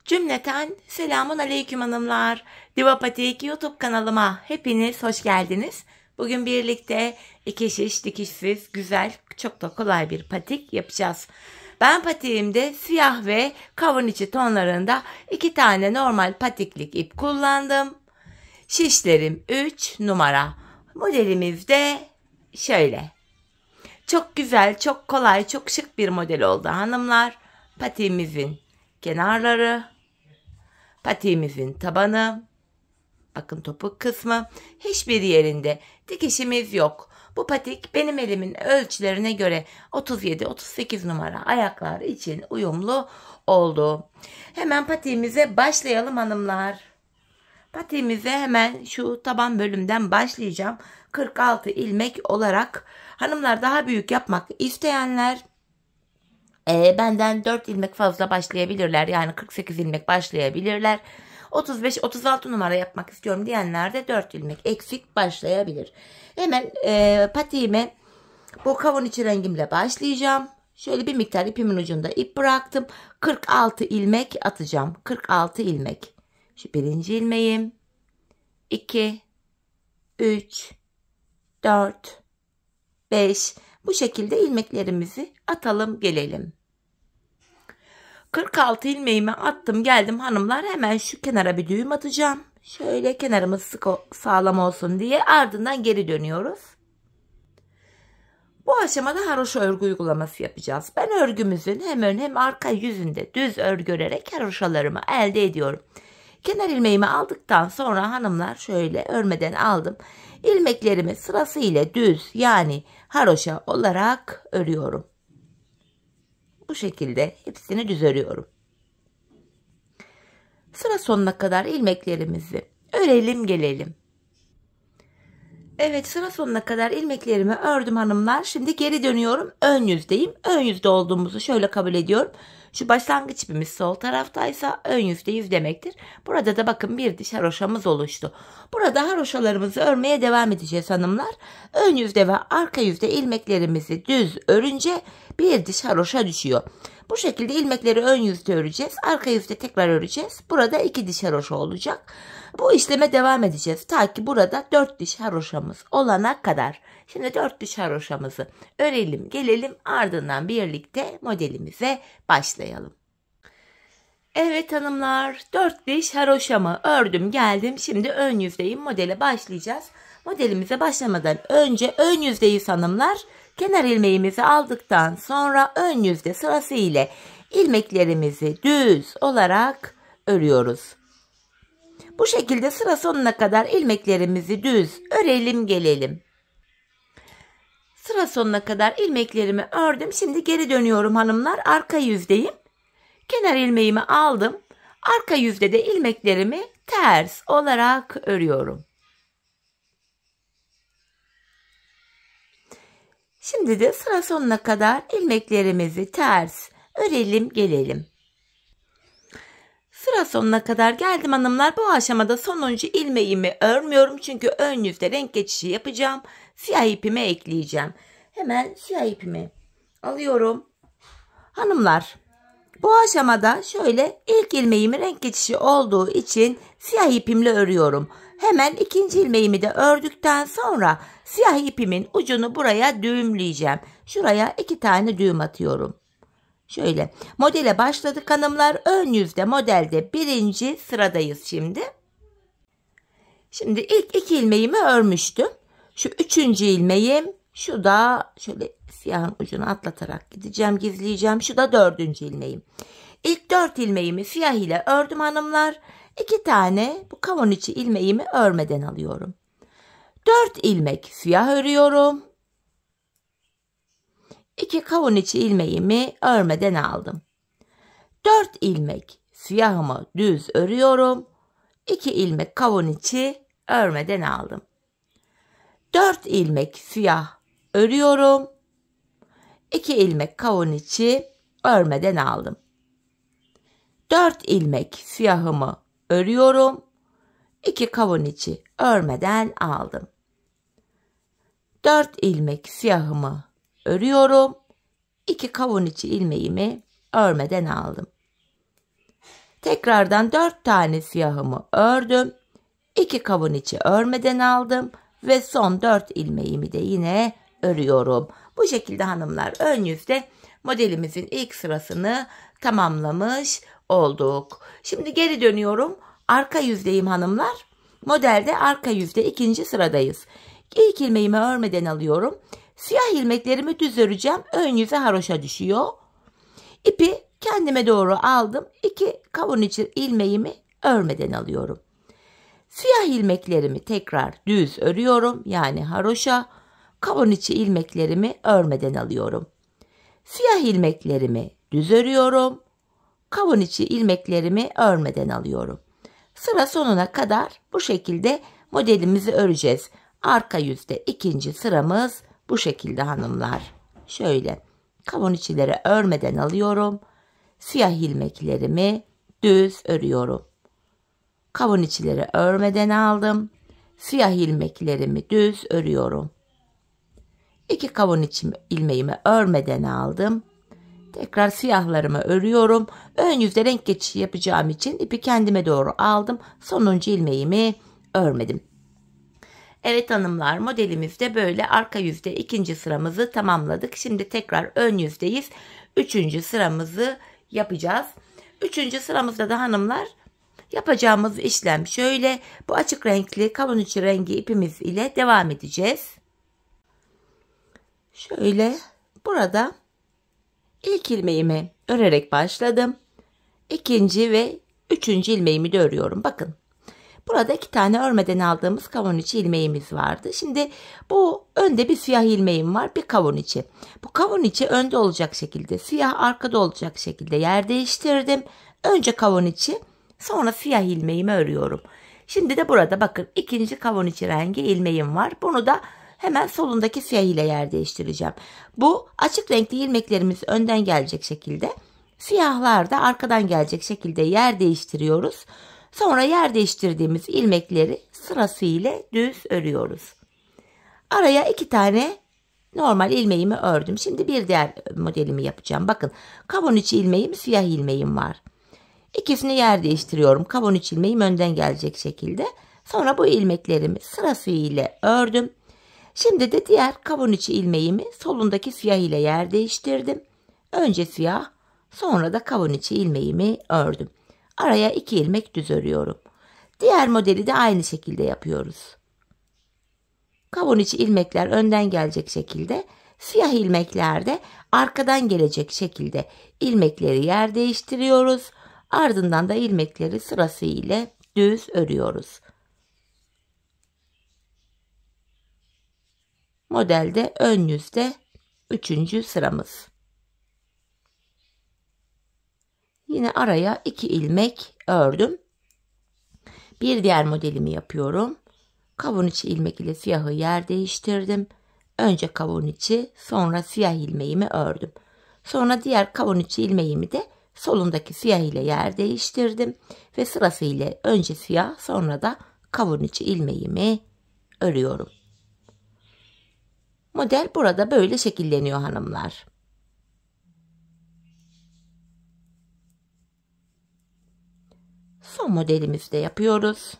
Cümleten selamun aleyküm hanımlar. Diva Patik YouTube kanalıma hepiniz hoş geldiniz. Bugün birlikte iki şiş dikişsiz güzel çok da kolay bir patik yapacağız. Ben patiğimde siyah ve kavun içi tonlarında 2 tane normal patiklik ip kullandım. Şişlerim 3 numara. Modelimiz de şöyle. Çok güzel, çok kolay, çok şık bir model oldu hanımlar. Patiğimizin kenarları, patiğimizin tabanı, bakın topuk kısmı, hiçbir yerinde dikişimiz yok. Bu patik benim elimin ölçülerine göre 37-38 numara ayaklar için uyumlu oldu. Hemen patiğimize başlayalım hanımlar. Patiğimize hemen şu taban bölümden başlayacağım. 46 ilmek olarak hanımlar daha büyük yapmak isteyenler benden 4 ilmek fazla başlayabilirler. Yani 48 ilmek başlayabilirler. 35-36 numara yapmak istiyorum diyenler de 4 ilmek eksik başlayabilir. Hemen patiğime bu kavun içi rengimle başlayacağım. Şöyle bir miktar ipimin ucunda ip bıraktım. 46 ilmek atacağım. 46 ilmek. Şu birinci ilmeğim. 2, 3, 4, 5. Bu şekilde ilmeklerimizi atalım gelelim. 46 ilmeğimi attım geldim hanımlar, hemen şu kenara bir düğüm atacağım. Şöyle kenarımız sık sağlam olsun diye, ardından geri dönüyoruz. Bu aşamada haroşa örgü uygulaması yapacağız. Ben örgümüzün hem ön hem arka yüzünde düz örgü örerek haroşalarımı elde ediyorum. Kenar ilmeğimi aldıktan sonra hanımlar şöyle örmeden aldım. İlmeklerimi sırasıyla düz yani haroşa olarak örüyorum. Bu şekilde hepsini düz örüyorum. Sıra sonuna kadar ilmeklerimizi örelim gelelim. Evet, sıra sonuna kadar ilmeklerimi ördüm hanımlar. Şimdi geri dönüyorum. Ön yüzdeyim. Ön yüzde olduğumuzu şöyle kabul ediyorum. Şu başlangıç ipimiz sol taraftaysa ön yüzde 100 demektir. Burada da bakın bir diş haroşamız oluştu. Burada haroşalarımızı örmeye devam edeceğiz hanımlar. Ön yüzde ve arka yüzde ilmeklerimizi düz örünce bir diş haroşa düşüyor. Bu şekilde ilmekleri ön yüzde öreceğiz. Arka yüzde tekrar öreceğiz. Burada 2 diş haroşa olacak. Bu işleme devam edeceğiz. Ta ki burada 4 diş haroşamız olana kadar. Şimdi 4 diş haroşamızı örelim gelelim, ardından birlikte modelimize başlayalım. Evet hanımlar, 4 diş haroşamı ördüm geldim. Şimdi ön yüzdeyim, modele başlayacağız. Modelimize başlamadan önce ön yüzdeyiz hanımlar. Kenar ilmeğimizi aldıktan sonra ön yüzde sırası ile ilmeklerimizi düz olarak örüyoruz. Bu şekilde sıra sonuna kadar ilmeklerimizi düz örelim gelelim. Sıra sonuna kadar ilmeklerimi ördüm. Şimdi geri dönüyorum hanımlar. Arka yüzdeyim. Kenar ilmeğimi aldım. Arka yüzde de ilmeklerimi ters olarak örüyorum. Şimdi de sıra sonuna kadar ilmeklerimizi ters örelim gelelim. Sıra sonuna kadar geldim hanımlar. Bu aşamada sonuncu ilmeğimi örmüyorum. Çünkü ön yüzde renk geçişi yapacağım. Siyah ipimi ekleyeceğim. Hemen siyah ipimi alıyorum. Hanımlar, bu aşamada şöyle ilk ilmeğimi renk geçişi olduğu için siyah ipimle örüyorum. Hemen ikinci ilmeğimi de ördükten sonra siyah ipimin ucunu buraya düğümleyeceğim. Şuraya 2 tane düğüm atıyorum. Şöyle modele başladık hanımlar. Ön yüzde modelde birinci sıradayız şimdi. Şimdi ilk 2 ilmeğimi örmüştüm. Şu 3. ilmeğim, şu da şöyle siyahın ucunu atlatarak gideceğim, gizleyeceğim. Şu da 4. ilmeğim. İlk 4 ilmeğimi siyah ile ördüm hanımlar. 2 tane bu kavun içi ilmeğimi örmeden alıyorum. 4 ilmek siyah örüyorum. 2 kavun içi ilmeğimi örmeden aldım. 4 ilmek siyahımı düz örüyorum. 2 ilmek kavun içi örmeden aldım. 4 ilmek siyah örüyorum. 2 ilmek kavun içi örmeden aldım. 4 ilmek siyahımı örüyorum. 2 kavun içi örmeden aldım. 4 ilmek siyahımı örüyorum. 2 kavun içi ilmeğimi örmeden aldım. Tekrardan 4 tane siyahımı ördüm. 2 kavun içi örmeden aldım ve son 4 ilmeğimi de yine örüyorum. Bu şekilde hanımlar ön yüzde modelimizin ilk sırasını tamamlamış olduk. Şimdi geri dönüyorum. Arka yüzdeyim hanımlar. Modelde arka yüzde ikinci sıradayız. İlk ilmeğimi örmeden alıyorum. Siyah ilmeklerimi düz öreceğim. Ön yüze haroşa düşüyor. İpi kendime doğru aldım. 2 kavun içi ilmeğimi örmeden alıyorum. Siyah ilmeklerimi tekrar düz örüyorum. Yani haroşa. Kavun içi ilmeklerimi örmeden alıyorum. Siyah ilmeklerimi düz örüyorum. Kavun içi ilmeklerimi örmeden alıyorum. Sıra sonuna kadar bu şekilde modelimizi öreceğiz. Arka yüzde ikinci sıramız bu şekilde hanımlar. Şöyle kavun içileri örmeden alıyorum. Siyah ilmeklerimi düz örüyorum. Kavun içileri örmeden aldım. Siyah ilmeklerimi düz örüyorum. 2 kavun içi ilmeğimi örmeden aldım. Tekrar siyahlarımı örüyorum. Ön yüzde renk geçişi yapacağım için ipi kendime doğru aldım. Sonuncu ilmeğimi örmedim. Evet hanımlar, modelimizde böyle arka yüzde ikinci sıramızı tamamladık. Şimdi tekrar ön yüzdeyiz. Üçüncü sıramızı yapacağız. Üçüncü sıramızda da hanımlar yapacağımız işlem şöyle. Bu açık renkli kavun içi rengi ipimiz ile devam edeceğiz. Şöyle burada ilk ilmeğimi örerek başladım. İkinci ve üçüncü ilmeğimi de örüyorum. Bakın. Burada 2 tane örmeden aldığımız kavun içi ilmeğimiz vardı. Şimdi bu önde bir siyah ilmeğim var, bir kavun içi. Bu kavun içi önde olacak şekilde, siyah arkada olacak şekilde yer değiştirdim. Önce kavun içi, sonra siyah ilmeğimi örüyorum. Şimdi de burada bakın ikinci kavun içi rengi ilmeğim var. Bunu da hemen solundaki siyah ile yer değiştireceğim. Bu açık renkli ilmeklerimiz önden gelecek şekilde, siyahlar da arkadan gelecek şekilde yer değiştiriyoruz. Sonra yer değiştirdiğimiz ilmekleri sırasıyla düz örüyoruz. Araya 2 tane normal ilmeğimi ördüm. Şimdi bir diğer modelimi yapacağım. Bakın kavun içi ilmeğim, siyah ilmeğim var. İkisini yer değiştiriyorum. Kavun içi ilmeğim önden gelecek şekilde. Sonra bu ilmeklerimi sırasıyla ördüm. Şimdi de diğer kavun içi ilmeğimi solundaki siyah ile yer değiştirdim. Önce siyah, sonra da kavun içi ilmeğimi ördüm. Araya 2 ilmek düz örüyorum. Diğer modeli de aynı şekilde yapıyoruz. Kavun içi ilmekler önden gelecek şekilde, siyah ilmekler de arkadan gelecek şekilde ilmekleri yer değiştiriyoruz. Ardından da ilmekleri sırasıyla düz örüyoruz. Modelde ön yüzde 3. sıramız. Yine araya 2 ilmek ördüm. Bir diğer modelimi yapıyorum. Kavun içi ilmek ile siyahı yer değiştirdim. Önce kavun içi, sonra siyah ilmeğimi ördüm. Sonra diğer kavun içi ilmeğimi de solundaki siyah ile yer değiştirdim. Ve sırasıyla önce siyah, sonra da kavun içi ilmeğimi örüyorum. Model burada böyle şekilleniyor hanımlar. Son modelimizi de yapıyoruz.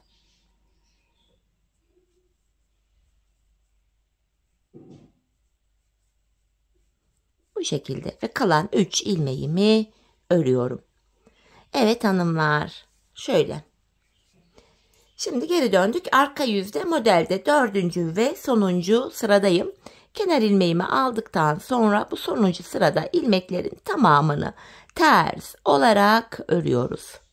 Bu şekilde ve kalan 3 ilmeğimi örüyorum. Evet hanımlar, şöyle. Şimdi geri döndük. Arka yüzde modelde 4. ve sonuncu sıradayım. Kenar ilmeğimi aldıktan sonra bu sonuncu sırada ilmeklerin tamamını ters olarak örüyoruz.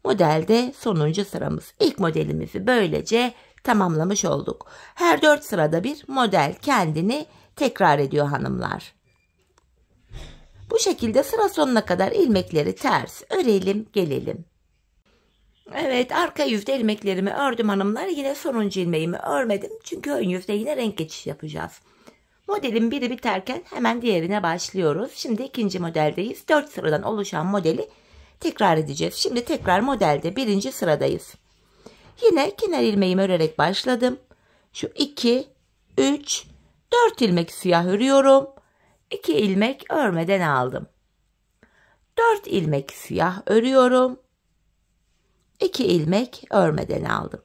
Modelde sonuncu sıramız. İlk modelimizi böylece tamamlamış olduk. Her 4 sırada bir model kendini tekrar ediyor hanımlar. Bu şekilde sıra sonuna kadar ilmekleri ters örelim gelelim. Evet, arka yüzde ilmeklerimi ördüm hanımlar. Yine sonuncu ilmeğimi örmedim. Çünkü ön yüzde yine renk geçişi yapacağız. Modelin biri biterken hemen diğerine başlıyoruz. Şimdi ikinci modeldeyiz. 4 sıradan oluşan modeli tekrar edeceğiz. Şimdi tekrar modelde 1. sıradayız. Yine kenar ilmeğimi örerek başladım. Şu 2, 3, 4 ilmek siyah örüyorum. 2 ilmek örmeden aldım. 4 ilmek siyah örüyorum. 2 ilmek örmeden aldım.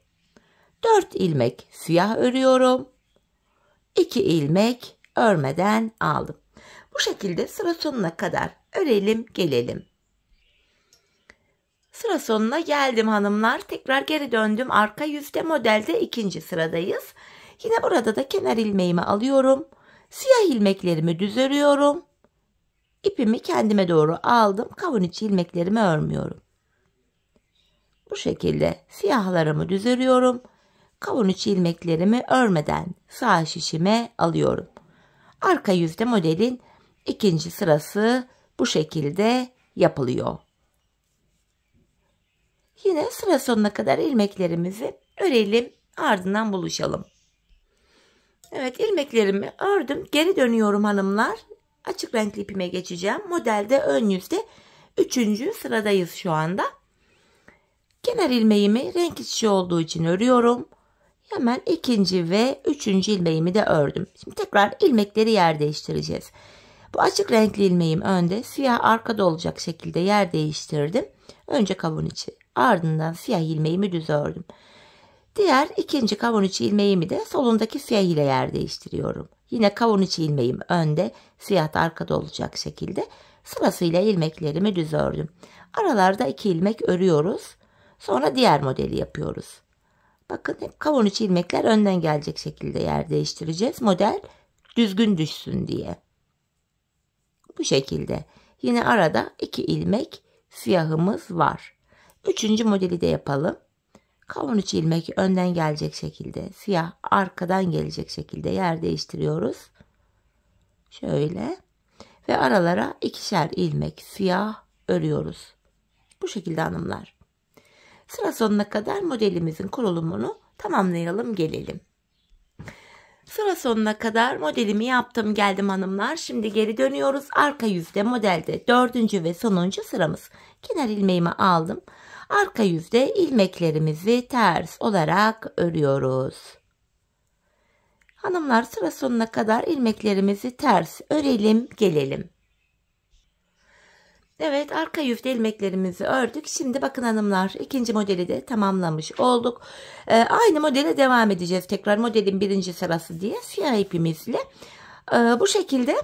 4 ilmek siyah örüyorum. 2 ilmek örmeden aldım. Bu şekilde sıra sonuna kadar örelim gelelim. Sıra sonuna geldim hanımlar. Tekrar geri döndüm. Arka yüzde modelde ikinci sıradayız. Yine burada da kenar ilmeğimi alıyorum. Siyah ilmeklerimi düz örüyorum. İpimi kendime doğru aldım. Kavun içi ilmeklerimi örmüyorum. Bu şekilde siyahlarımı düz örüyorum. Kavun içi ilmeklerimi örmeden sağ şişime alıyorum. Arka yüzde modelin ikinci sırası bu şekilde yapılıyor. Yine sıra sonuna kadar ilmeklerimizi örelim, ardından buluşalım. Evet, ilmeklerimi ördüm. Geri dönüyorum hanımlar. Açık renkli ipime geçeceğim. Modelde ön yüzde 3. sıradayız şu anda. Kenar ilmeğimi renk içi olduğu için örüyorum. Hemen 2. ve 3. ilmeğimi de ördüm. Şimdi tekrar ilmekleri yer değiştireceğiz. Bu açık renkli ilmeğim önde, siyah arkada olacak şekilde yer değiştirdim. Önce kavun içi, ardından siyah ilmeğimi düz ördüm. Diğer 2. kavun içi ilmeğimi de solundaki siyah ile yer değiştiriyorum. Yine kavun içi ilmeğim önde, siyah da arkada olacak şekilde sırasıyla ilmeklerimi düz ördüm. Aralarda 2 ilmek örüyoruz. Sonra diğer modeli yapıyoruz. Bakın hep kavun içi ilmekler önden gelecek şekilde yer değiştireceğiz. Model düzgün düşsün diye. Bu şekilde. Yine arada 2 ilmek siyahımız var. 3. modeli de yapalım. Kavun içi ilmek önden gelecek şekilde, siyah arkadan gelecek şekilde yer değiştiriyoruz. Şöyle. Ve aralara 2'şer ilmek siyah örüyoruz. Bu şekilde hanımlar. Sıra sonuna kadar modelimizin kurulumunu tamamlayalım gelelim. Sıra sonuna kadar modelimi yaptım geldim hanımlar. Şimdi geri dönüyoruz. Arka yüzde modelde 4. ve sonuncu sıramız. Kenar ilmeğimi aldım. Arka yüzde ilmeklerimizi ters olarak örüyoruz. Hanımlar sıra sonuna kadar ilmeklerimizi ters örelim gelelim. Evet, arka yüzde ilmeklerimizi ördük. Şimdi bakın hanımlar, 2. modeli de tamamlamış olduk. Aynı modele devam edeceğiz. Tekrar modelin 1. sırası diye siyah ipimizle. Bu şekilde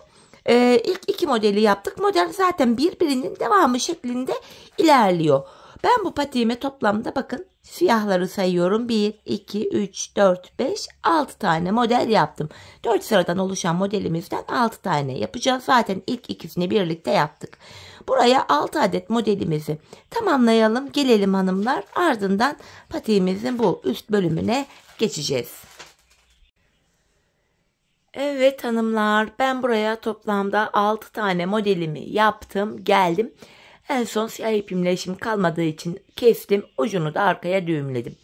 ilk 2 modeli yaptık. Model zaten birbirinin devamı şeklinde ilerliyor. Ben bu patiğime toplamda bakın siyahları sayıyorum. 1, 2, 3, 4, 5, 6 tane model yaptım. 4 sıradan oluşan modelimizden 6 tane yapacağız. Zaten ilk ikisini birlikte yaptık. Buraya 6 adet modelimizi tamamlayalım. Gelelim hanımlar. Ardından patiğimizin bu üst bölümüne geçeceğiz. Evet hanımlar, ben buraya toplamda 6 tane modelimi yaptım. Geldim. En son siyah ipimle işim kalmadığı için kestim. Ucunu da arkaya düğümledim.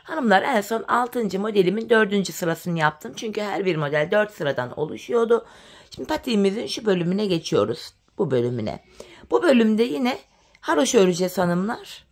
Hanımlar, en son 6. modelimin 4. sırasını yaptım. Çünkü her bir model 4 sıradan oluşuyordu. Şimdi patiğimizin şu bölümüne geçiyoruz. Bu bölümüne. Bu bölümde yine haroşa öreceğiz hanımlar.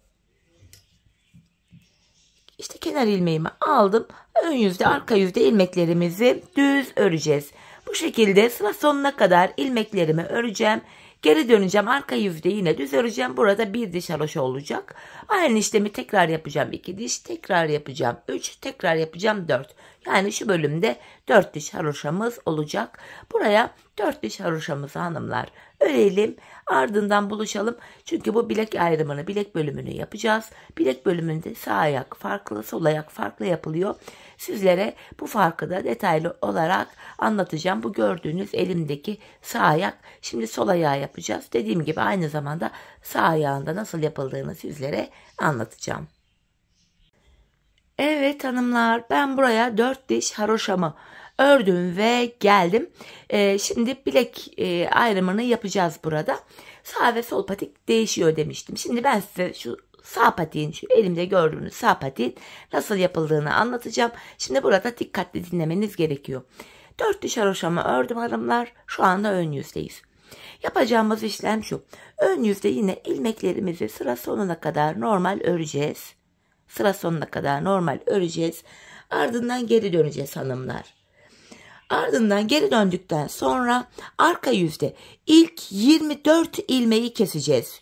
İşte kenar ilmeğimi aldım. Ön yüzde arka yüzde ilmeklerimizi düz öreceğiz. Bu şekilde sıra sonuna kadar ilmeklerimi öreceğim. Geri döneceğim. Arka yüzde yine düz öreceğim. Burada bir diş haroşa olacak. Aynı işlemi tekrar yapacağım. 2 diş tekrar yapacağım. 3 tekrar yapacağım. 4. Yani şu bölümde 4 diş haroşamız olacak. Buraya 4 diş haroşamızı hanımlar örelim. Ardından buluşalım. Çünkü bu bilek ayrımını, bilek bölümünü yapacağız. Bilek bölümünde sağ ayak farklı, sol ayak farklı yapılıyor. Sizlere bu farkı da detaylı olarak anlatacağım. Bu gördüğünüz elimdeki sağ ayak. Şimdi sol ayağı yapacağız. Dediğim gibi aynı zamanda sağ ayağında nasıl yapıldığını sizlere anlatacağım. Evet hanımlar, ben buraya 4 diş haroşamı ördüm ve geldim. Şimdi bilek ayrımını yapacağız burada. Sağ ve sol patik değişiyor demiştim. Şimdi ben size şu sağ patiğin, şu elimde gördüğünüz sağ patiğin nasıl yapıldığını anlatacağım. Şimdi burada dikkatli dinlemeniz gerekiyor. 4 diş haroşamı ördüm hanımlar. Şu anda ön yüzdeyiz. Yapacağımız işlem şu. Ön yüzde yine ilmeklerimizi sıra sonuna kadar normal öreceğiz. Sıra sonuna kadar normal öreceğiz. Ardından geri döneceğiz hanımlar. Ardından geri döndükten sonra arka yüzde ilk 24 ilmeği keseceğiz.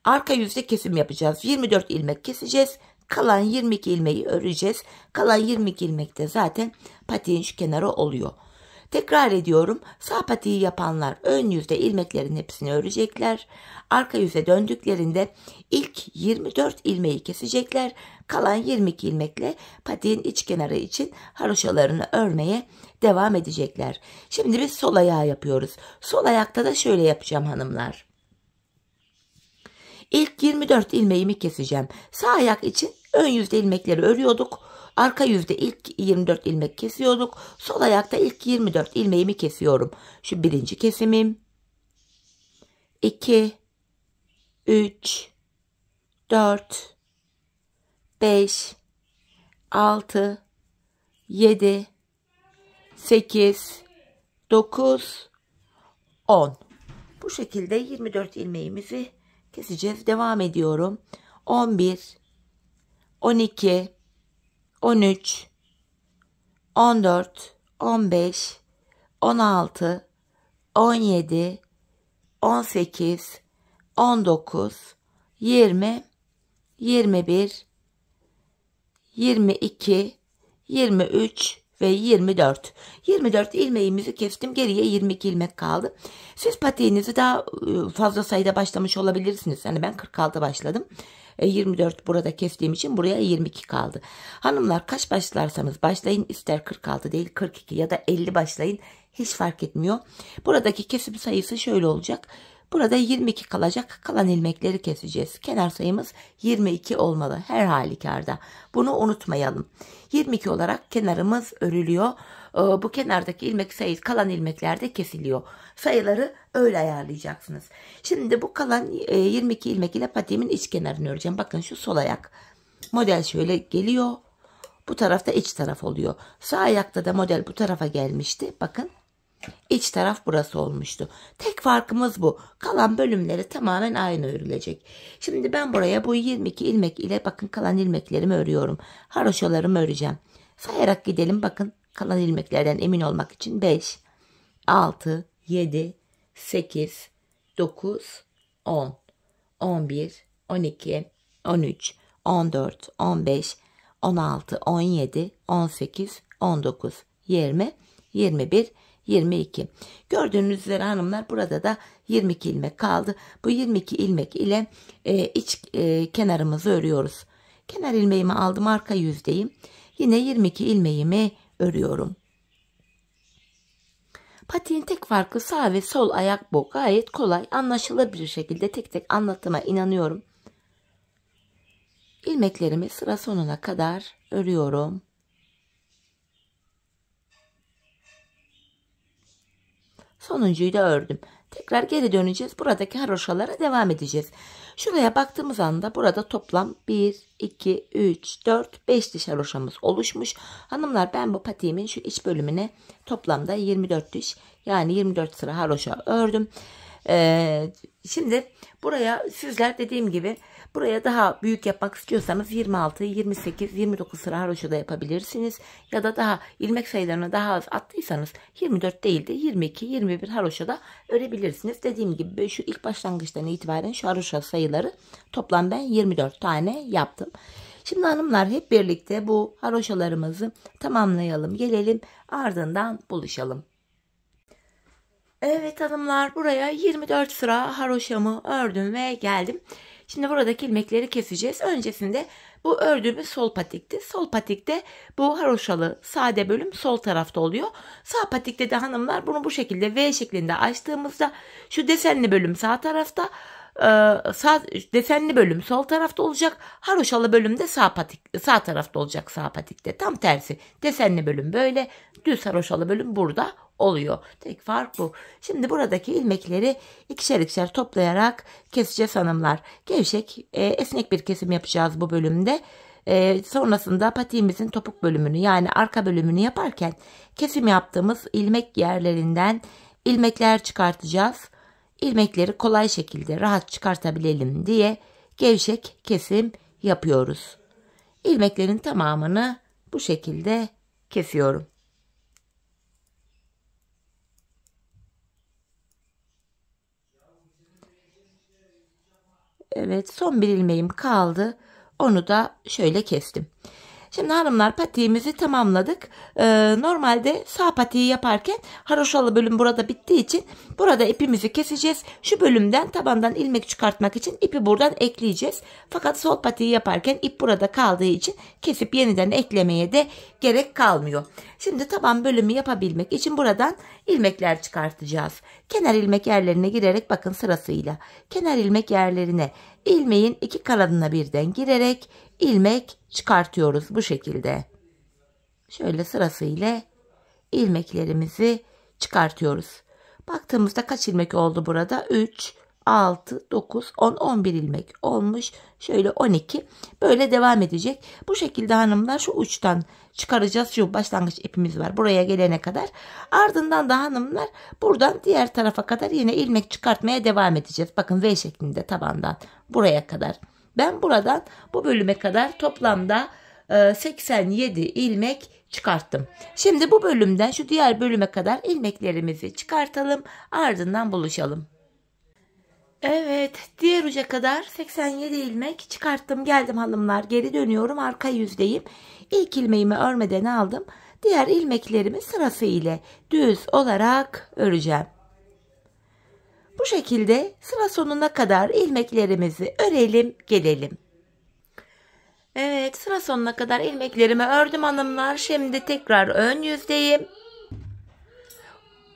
Arka yüzde kesim yapacağız. 24 ilmek keseceğiz. Kalan 22 ilmeği öreceğiz. Kalan 22 ilmek de zaten patiğin şu kenarı oluyor. Tekrar ediyorum. Sağ patiği yapanlar ön yüzde ilmeklerin hepsini örecekler. Arka yüze döndüklerinde ilk 24 ilmeği kesecekler. Kalan 22 ilmekle patiğin iç kenarı için haroşalarını örmeye devam edecekler. Şimdi biz sol ayağı yapıyoruz. Sol ayakta da şöyle yapacağım hanımlar. İlk 24 ilmeğimi keseceğim. Sağ ayak için ön yüzde ilmekleri örüyorduk. Arka yüzde ilk 24 ilmek kesiyorduk. Sol ayakta ilk 24 ilmeğimi kesiyorum. Şu birinci kesimim. 2, 3, 4, 5, 6, 7, 8, 9, 10. Bu şekilde 24 ilmeğimizi keseceğiz. Devam ediyorum. 11, 12, 13, 14, 15, 16, 17, 18, 19, 20, 21, 22, 23 ve 24. 24 ilmeğimizi kestim. Geriye 22 ilmek kaldı. Siz patiğinizi daha fazla sayıda başlamış olabilirsiniz. Yani ben 46 başladım. 24 burada kestiğim için buraya 22 kaldı. Hanımlar kaç başlarsanız başlayın, ister 46 değil 42 ya da 50 başlayın, hiç fark etmiyor. Buradaki kesim sayısı şöyle olacak. Burada 22 kalacak. Kalan ilmekleri keseceğiz. Kenar sayımız 22 olmalı her halükarda. Bunu unutmayalım. 22 olarak kenarımız örülüyor. Bu kenardaki ilmek sayısı kalan ilmeklerde kesiliyor. Sayıları öyle ayarlayacaksınız. Şimdi bu kalan 22 ilmek ile patiğimin iç kenarını öreceğim. Bakın şu sol ayak. Model şöyle geliyor. Bu tarafta iç taraf oluyor. Sağ ayakta da model bu tarafa gelmişti. Bakın. İç taraf burası olmuştu. Tek farkımız bu. Kalan bölümleri tamamen aynı örülecek. Şimdi ben buraya bu 22 ilmek ile bakın kalan ilmeklerimi örüyorum. Haroşalarımı öreceğim. Sayarak gidelim. Bakın kalan ilmeklerden emin olmak için 5, 6, 7, 8, 9, 10, 11, 12, 13, 14, 15, 16, 17, 18, 19, 20, 21, 22. Gördüğünüz üzere hanımlar burada da 22 ilmek kaldı. Bu 22 ilmek ile iç kenarımızı örüyoruz. Kenar ilmeğimi aldım, arka yüzdeyim. Yine 22 ilmeğimi örüyorum. Patiğin tek farkı sağ ve sol ayak bu. Gayet kolay, anlaşılır bir şekilde tek tek anlattığıma inanıyorum. İlmeklerimi sıra sonuna kadar örüyorum. Sonuncuyu da ördüm. Tekrar geri döneceğiz. Buradaki haroşalara devam edeceğiz. Şuraya baktığımız anda burada toplam 1, 2, 3, 4, 5 diş haroşamız oluşmuş. Hanımlar ben bu patiğimin şu iç bölümüne toplamda 24 diş, yani 24 sıra haroşa ördüm. Şimdi buraya sizler dediğim gibi buraya daha büyük yapmak istiyorsanız 26, 28, 29 sıra haroşa da yapabilirsiniz. Ya da daha ilmek sayılarını daha az attıysanız 24 değil de 22, 21 haroşa da örebilirsiniz. Dediğim gibi şu ilk başlangıçtan itibaren şu haroşa sayıları toplam ben 24 tane yaptım. Şimdi hanımlar hep birlikte bu haroşalarımızı tamamlayalım, gelelim, ardından buluşalım. Evet hanımlar, buraya 24 sıra haroşamı ördüm ve geldim. Şimdi buradaki ilmekleri keseceğiz. Öncesinde bu ördüğümüz sol patikti. Sol patikte bu haroşalı sade bölüm sol tarafta oluyor. Sağ patikte de hanımlar bunu bu şekilde V şeklinde açtığımızda şu desenli bölüm sağ tarafta, sağ desenli bölüm sol tarafta olacak. Haroşalı bölüm de sağ tarafta olacak, sağ patikte. Tam tersi. Desenli bölüm böyle, düz haroşalı bölüm burada oluyor. Tek fark bu. Şimdi buradaki ilmekleri ikişer ikişer toplayarak keseceğiz hanımlar. Gevşek, esnek bir kesim yapacağız bu bölümde. Sonrasında patiğimizin topuk bölümünü, yani arka bölümünü yaparken kesim yaptığımız ilmek yerlerinden ilmekler çıkartacağız. İlmekleri kolay şekilde rahat çıkartabilelim diye gevşek kesim yapıyoruz. İlmeklerin tamamını bu şekilde kesiyorum. Evet, son bir ilmeğim kaldı. Onu da şöyle kestim. Şimdi hanımlar, patiğimizi tamamladık. Normalde sağ patiği yaparken haroşalı bölüm burada bittiği için burada ipimizi keseceğiz. Şu bölümden tabandan ilmek çıkartmak için ipi buradan ekleyeceğiz. Fakat sol patiği yaparken ip burada kaldığı için kesip yeniden eklemeye de gerek kalmıyor. Şimdi taban bölümü yapabilmek için buradan ilmekler çıkartacağız. Kenar ilmek yerlerine girerek bakın sırasıyla. Kenar ilmek yerlerine ilmeğin iki kanadına birden girerek ilmek çıkartıyoruz bu şekilde. Şöyle sırasıyla ilmeklerimizi çıkartıyoruz. Baktığımızda kaç ilmek oldu burada? 3, 6, 9, 10, 11 ilmek olmuş. Şöyle 12. Böyle devam edecek. Bu şekilde hanımlar şu uçtan çıkaracağız. Şu başlangıç ipimiz var buraya gelene kadar. Ardından da hanımlar buradan diğer tarafa kadar yine ilmek çıkartmaya devam edeceğiz. Bakın V şeklinde tabandan buraya kadar. Ben buradan bu bölüme kadar toplamda 87 ilmek çıkarttım. Şimdi bu bölümden şu diğer bölüme kadar ilmeklerimizi çıkartalım. Ardından buluşalım. Evet, diğer uca kadar 87 ilmek çıkarttım. Geldim hanımlar, geri dönüyorum, arka yüzdeyim. İlk ilmeğimi örmeden aldım. Diğer ilmeklerimi sırasıyla düz olarak öreceğim. Bu şekilde sıra sonuna kadar ilmeklerimizi örelim, gelelim. Evet, sıra sonuna kadar ilmeklerimi ördüm hanımlar. Şimdi tekrar ön yüzdeyim.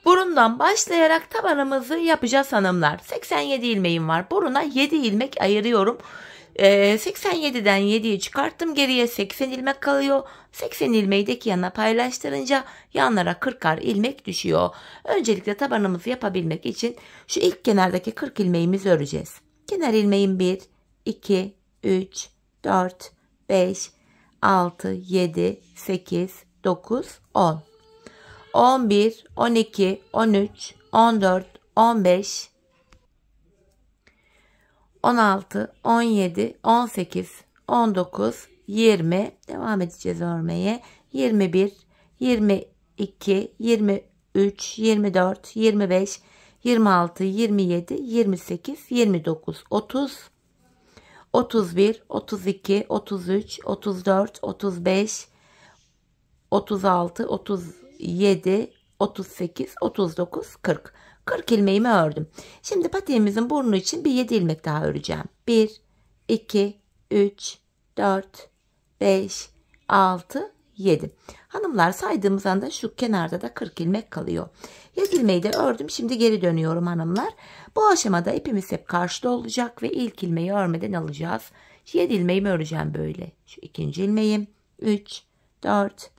Burundan başlayarak tabanımızı yapacağız hanımlar. 87 ilmeğim var. Buruna 7 ilmek ayırıyorum. 87'den 7'yi çıkarttım. Geriye 80 ilmek kalıyor. 80 ilmeği de yana paylaştırınca yanlara 40'ar ilmek düşüyor. Öncelikle tabanımızı yapabilmek için şu ilk kenardaki 40 ilmeğimizi öreceğiz. Kenar ilmeğim 1, 2, 3, 4, 5, 6, 7, 8, 9, 10. 11, 12, 13, 14, 15, 16, 17, 18, 19, 20. Devam edeceğiz örmeye. 21, 22, 23, 24, 25, 26, 27, 28, 29, 30, 31, 32, 33, 34, 35, 36, 37, 38, 39, 40. 40 ilmeğimi ördüm. Şimdi patiğimizin burnu için bir 7 ilmek daha öreceğim. 1, 2, 3, 4, 5, 6, 7. Hanımlar, saydığımız anda şu kenarda da 40 ilmek kalıyor. 7 ilmeği de ördüm. Şimdi geri dönüyorum hanımlar. Bu aşamada ipimiz hep karşıda olacak ve ilk ilmeği örmeden alacağız. 7 ilmeğimi öreceğim böyle. Şu ikinci ilmeğim. 3, 4,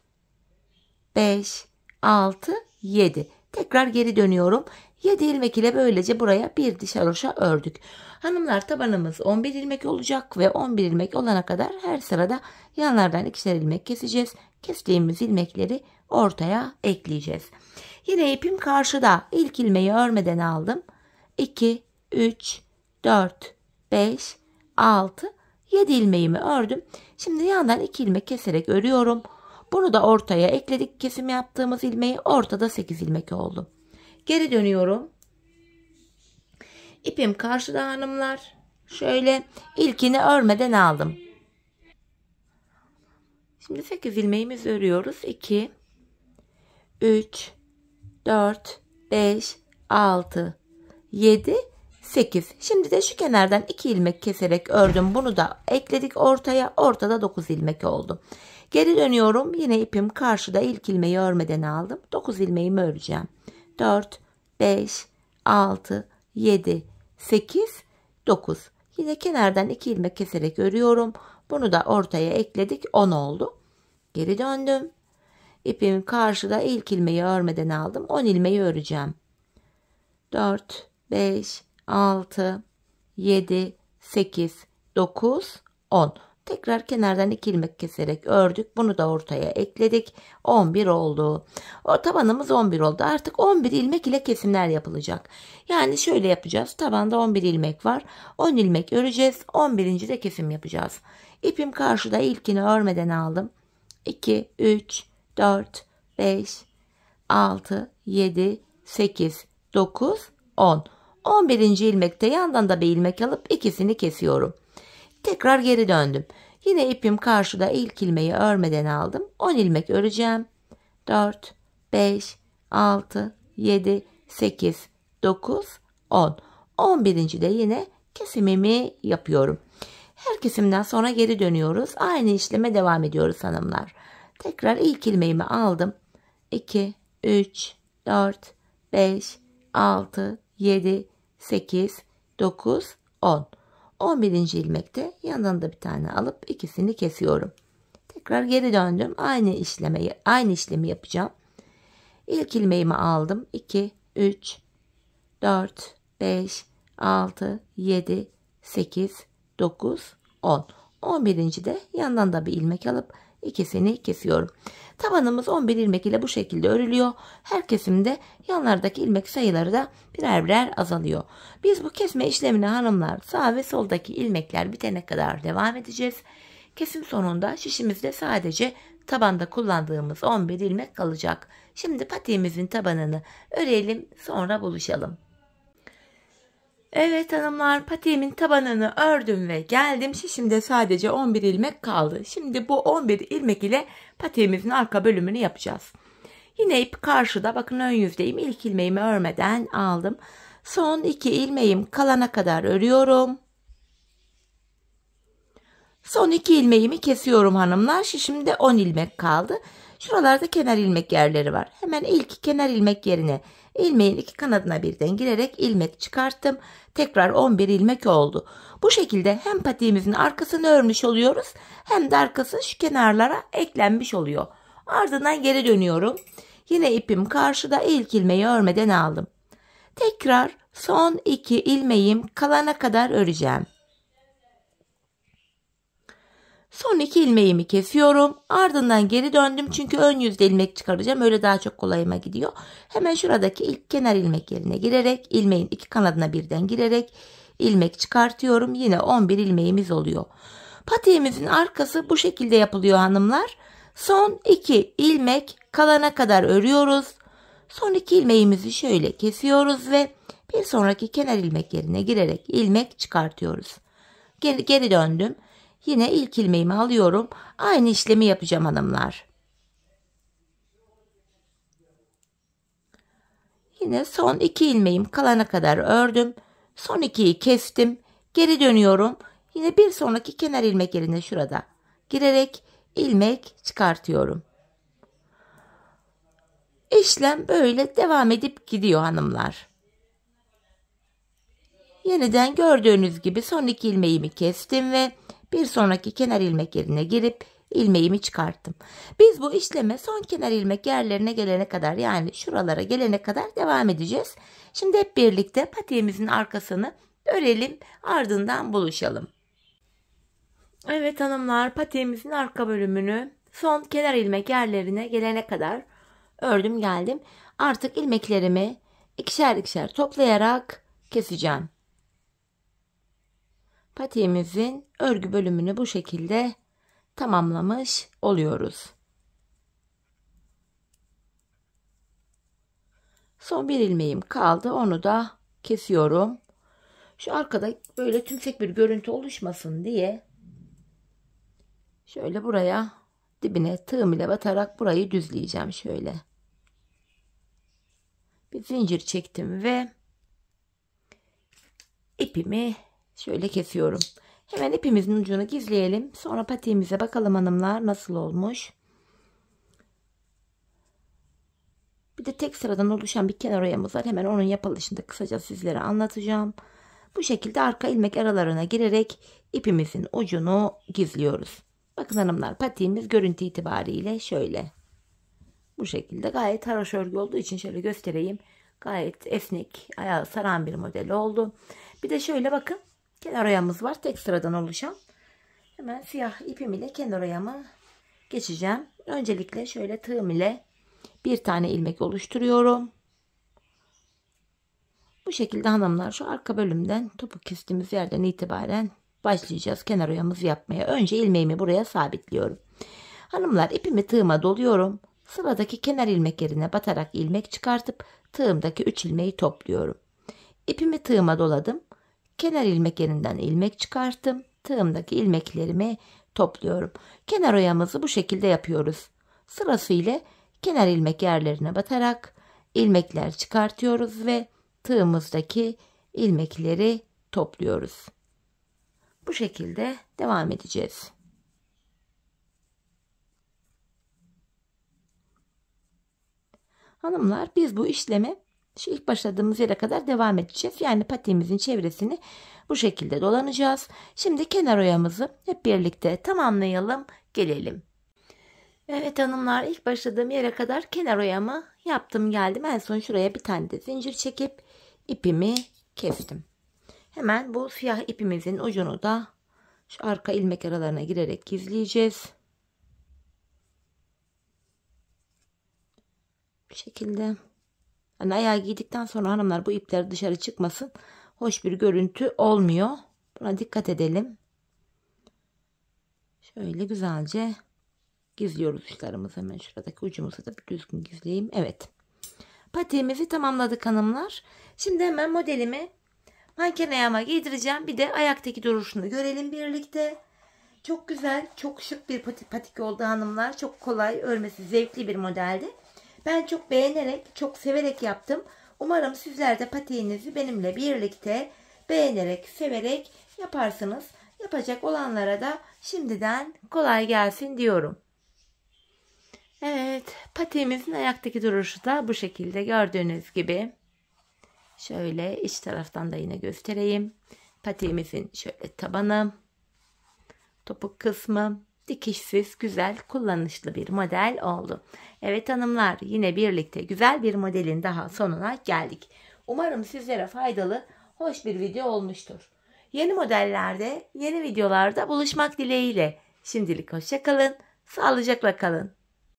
5, 6, 7. Tekrar geri dönüyorum. 7 ilmek ile böylece buraya bir diş haroşa ördük. Hanımlar, tabanımız 11 ilmek olacak ve 11 ilmek olana kadar her sırada yanlardan ikişer ilmek keseceğiz. Kestiğimiz ilmekleri ortaya ekleyeceğiz. Yine ipim karşıda. İlk ilmeği örmeden aldım. 2, 3, 4, 5, 6, 7 ilmeğimi ördüm. Şimdi yandan 2 ilmek keserek örüyorum. Bunu da ortaya ekledik. Kesim yaptığımız ilmeği ortada 8 ilmek oldu. Geri dönüyorum. İpim karşıda hanımlar. Şöyle ilkini örmeden aldım. Şimdi 8 ilmeğimizi örüyoruz. 2, 3, 4, 5, 6, 7, 8. Şimdi de şu kenardan 2 ilmek keserek ördüm. Bunu da ekledik ortaya. Ortada 9 ilmek oldu. Geri dönüyorum. Yine ipim karşıda, ilk ilmeği örmeden aldım. 9 ilmeğimi öreceğim. 4, 5, 6, 7, 8, 9. Yine kenardan 2 ilmek keserek örüyorum. Bunu da ortaya ekledik. 10 oldu. Geri döndüm. İpim karşıda, ilk ilmeği örmeden aldım. 10 ilmeği öreceğim. 4, 5, 6, 7, 8, 9, 10. Tekrar kenardan 2 ilmek keserek ördük. Bunu da ortaya ekledik. 11 oldu. O tabanımız 11 oldu. Artık 11 ilmek ile kesimler yapılacak. Yani şöyle yapacağız. Tabanda 11 ilmek var. 10 ilmek öreceğiz. 11. de kesim yapacağız. İpim karşıda, ilkini örmeden aldım. 2, 3, 4, 5, 6, 7, 8, 9, 10. 11. ilmekte yandan da bir ilmek alıp ikisini kesiyorum. Tekrar geri döndüm. Yine ipim karşıda, ilk ilmeği örmeden aldım. 10 ilmek öreceğim. 4, 5, 6, 7, 8, 9, 10. 11. de yine kesimimi yapıyorum. Her kesimden sonra geri dönüyoruz. Aynı işleme devam ediyoruz hanımlar. Tekrar ilk ilmeğimi aldım. 2, 3, 4, 5, 6, 7, 8, 9, 10. 11. ilmekte yandan da bir tane alıp ikisini kesiyorum. Tekrar geri döndüm. Aynı işlemi yapacağım. İlk ilmeğimi aldım. 2, 3, 4, 5, 6, 7, 8, 9, 10. 11. de yandan da bir ilmek alıp ikisini kesiyorum. Tabanımız 11 ilmek ile bu şekilde örülüyor. Her kesimde yanlardaki ilmek sayıları da birer birer azalıyor. Biz bu kesme işlemine hanımlar sağ ve soldaki ilmekler bitene kadar devam edeceğiz. Kesim sonunda şişimizde sadece tabanda kullandığımız 11 ilmek kalacak. Şimdi patiğimizin tabanını örelim, sonra buluşalım. Evet hanımlar, patiğimin tabanını ördüm ve geldim. Şişimde sadece 11 ilmek kaldı. Şimdi bu 11 ilmek ile patiğimizin arka bölümünü yapacağız. Yine ip karşıda, bakın ön yüzdeyim. İlk ilmeğimi örmeden aldım. Son 2 ilmeğim kalana kadar örüyorum. Son 2 ilmeğimi kesiyorum hanımlar. Şişimde 10 ilmek kaldı. Şuralarda kenar ilmek yerleri var. Hemen ilk kenar ilmek yerine ilmeğin iki kanadına birden girerek ilmek çıkarttım. Tekrar 11 ilmek oldu. Bu şekilde hem patiğimizin arkasını örmüş oluyoruz, hem de arkası şu kenarlara eklenmiş oluyor. Ardından geri dönüyorum. Yine ipim karşıda, ilk ilmeği örmeden aldım. Tekrar son 2 ilmeğim kalana kadar öreceğim. Son 2 ilmeğimi kesiyorum. Ardından geri döndüm. Çünkü ön yüzde ilmek çıkaracağım. Öyle daha çok kolayıma gidiyor. Hemen şuradaki ilk kenar ilmek yerine girerek, ilmeğin iki kanadına birden girerek ilmek çıkartıyorum. Yine 11 ilmeğimiz oluyor. Patiğimizin arkası bu şekilde yapılıyor hanımlar. Son 2 ilmek kalana kadar örüyoruz. Son 2 ilmeğimizi şöyle kesiyoruz ve bir sonraki kenar ilmek yerine girerek ilmek çıkartıyoruz. Geri döndüm. Yine ilk ilmeğimi alıyorum. Aynı işlemi yapacağım hanımlar. Yine son 2 ilmeğim kalana kadar ördüm. Son 2'yi kestim. Geri dönüyorum. Yine bir sonraki kenar ilmek yerine şurada girerek ilmek çıkartıyorum. İşlem böyle devam edip gidiyor hanımlar. Yeniden gördüğünüz gibi son 2 ilmeğimi kestim ve bir sonraki kenar ilmek yerine girip ilmeğimi çıkarttım. Biz bu işleme son kenar ilmek yerlerine gelene kadar, yani şuralara gelene kadar devam edeceğiz. Şimdi hep birlikte patiğimizin arkasını örelim, ardından buluşalım. Evet hanımlar, patiğimizin arka bölümünü son kenar ilmek yerlerine gelene kadar ördüm geldim. Artık ilmeklerimi ikişer ikişer toplayarak keseceğim. Patiğimizin örgü bölümünü bu şekilde tamamlamış oluyoruz. Son bir ilmeğim kaldı. Onu da kesiyorum. Şu arkada böyle tümsek bir görüntü oluşmasın diye şöyle buraya dibine tığım ile batarak burayı düzleyeceğim şöyle. Bir zincir çektim ve ipimi şöyle kesiyorum. Hemen ipimizin ucunu gizleyelim. Sonra patiğimize bakalım hanımlar nasıl olmuş. Bir de tek sıradan oluşan bir kenar oyamız var. Hemen onun yapılışını da kısaca sizlere anlatacağım. Bu şekilde arka ilmek aralarına girerek ipimizin ucunu gizliyoruz. Bakın hanımlar, patiğimiz görüntü itibariyle şöyle. Bu şekilde gayet haroşa örgü olduğu için şöyle göstereyim. Gayet esnek, ayağı saran bir model oldu. Bir de şöyle bakın. Kenar oyamız var. Tek sıradan oluşan. Hemen siyah ipim ile kenar oyamı geçeceğim. Öncelikle şöyle tığım ile bir tane ilmek oluşturuyorum. Bu şekilde hanımlar şu arka bölümden topuk kestiğimiz yerden itibaren başlayacağız kenar oyamızı yapmaya. Önce ilmeğimi buraya sabitliyorum. Hanımlar, ipimi tığıma doluyorum. Sıradaki kenar ilmek yerine batarak ilmek çıkartıp tığımdaki 3 ilmeği topluyorum. İpimi tığıma doladım. Kenar ilmek yerinden ilmek çıkarttım. Tığımdaki ilmeklerimi topluyorum. Kenar oyamızı bu şekilde yapıyoruz. Sırasıyla kenar ilmek yerlerine batarak ilmekler çıkartıyoruz ve tığımızdaki ilmekleri topluyoruz. Bu şekilde devam edeceğiz. Hanımlar, biz bu işlemi şu ilk başladığımız yere kadar devam edeceğiz. Yani patiğimizin çevresini bu şekilde dolanacağız. Şimdi kenar oyamızı hep birlikte tamamlayalım, gelelim. Evet hanımlar, ilk başladığım yere kadar kenar oyamı yaptım geldim. En son şuraya bir tane de zincir çekip ipimi kestim. Hemen bu siyah ipimizin ucunu da şu arka ilmek aralarına girerek gizleyeceğiz. Bu şekilde. Yani ayağı giydikten sonra hanımlar bu ipler dışarı çıkmasın. Hoş bir görüntü olmuyor. Buna dikkat edelim. Şöyle güzelce gizliyoruz uçlarımızı. Hemen şuradaki ucumuzu da bir düzgün gizleyeyim. Evet. Patiğimizi tamamladık hanımlar. Şimdi hemen modelimi manken ayağıma giydireceğim. Bir de ayaktaki duruşunu görelim birlikte. Çok güzel, çok şık bir patik oldu hanımlar. Çok kolay, örmesi zevkli bir modeldi. Ben çok beğenerek, çok severek yaptım. Umarım sizler de patiğinizi benimle birlikte beğenerek, severek yaparsınız. Yapacak olanlara da şimdiden kolay gelsin diyorum. Evet, patiğimizin ayaktaki duruşu da bu şekilde gördüğünüz gibi. Şöyle iç taraftan da yine göstereyim. Patiğimizin şöyle tabanı, topuk kısmı dikişsiz, güzel, kullanışlı bir model oldu. Evet hanımlar, yine birlikte güzel bir modelin daha sonuna geldik. Umarım sizlere faydalı, hoş bir video olmuştur. Yeni modellerde, yeni videolarda buluşmak dileğiyle. Şimdilik hoşça kalın, sağlıcakla kalın.